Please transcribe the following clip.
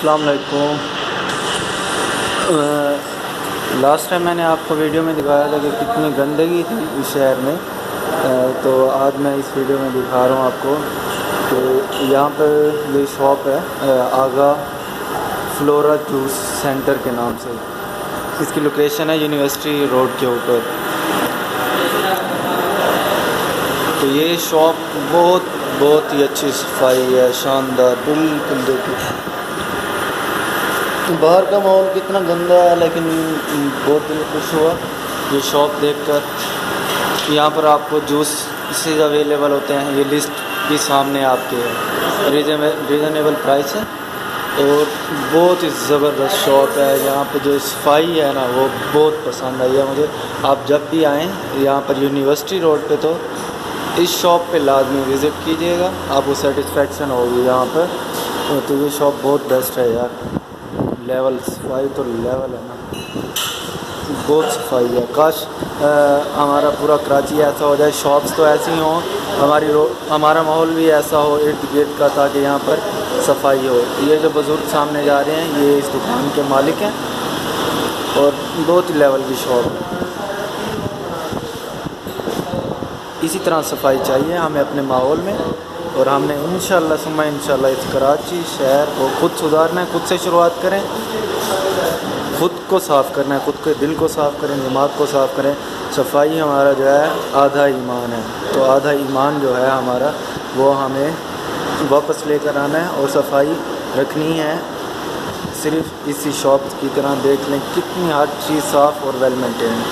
अस्सलाम वालेकुम। Last time मैंने आपको वीडियो में दिखाया था कि कितनी गंदगी थी इस शहर में, तो आज मैं इस वीडियो में दिखा रहा हूँ आपको कि यहाँ पर ये शॉप है आगा फ्लोरा जूस सेंटर के नाम से। इसकी लोकेशन है यूनिवर्सिटी रोड के ऊपर। तो ये शॉप बहुत ही अच्छी सफाई है, शानदार, बिल्कुल। देखिए बाहर का माहौल कितना गंदा है, लेकिन बहुत दिल खुश हुआ ये शॉप देखकर। यहाँ पर आपको जूस से अवेलेबल होते हैं, ये लिस्ट भी सामने आपके है, रीज़नेबल प्राइस है और बहुत ही ज़बरदस्त शॉप है। यहाँ पे जो सफाई है ना वो बहुत पसंद आई है मुझे। आप जब भी आएँ यहाँ पर यूनिवर्सिटी रोड पे तो इस शॉप पे लाजमी विज़िट कीजिएगा, आपको सेटिस्फेक्शन होगी यहाँ पर। तो ये शॉप बहुत बेस्ट है यार, लेवल सफाई तो लेवल है ना, बहुत सफाई है। काश हमारा पूरा कराची ऐसा हो जाए, शॉप्स तो ऐसी हों, हमारा माहौल भी ऐसा हो इर्द गिर्द का, ताकि यहाँ पर सफाई हो। ये जो बुज़ुर्ग सामने जा रहे हैं ये इस दुकान के मालिक हैं और बहुत ही लेवल की शॉप है। इसी तरह सफाई चाहिए हमें अपने माहौल में, और हमने इंशाअल्लाह सुम्मा इंशाअल्लाह इस कराची शहर को खुद सुधारना है। खुद से शुरुआत करें, खुद को साफ़ करना है, खुद के दिल को साफ़ करें, दिमाग को साफ़ करें। सफाई हमारा जो है आधा ईमान है, तो आधा ईमान जो है हमारा वो हमें वापस लेकर आना है और सफाई रखनी है। सिर्फ इसी शॉप की तरह देख लें कितनी हर चीज़ साफ़ और वेल मेंटेन है।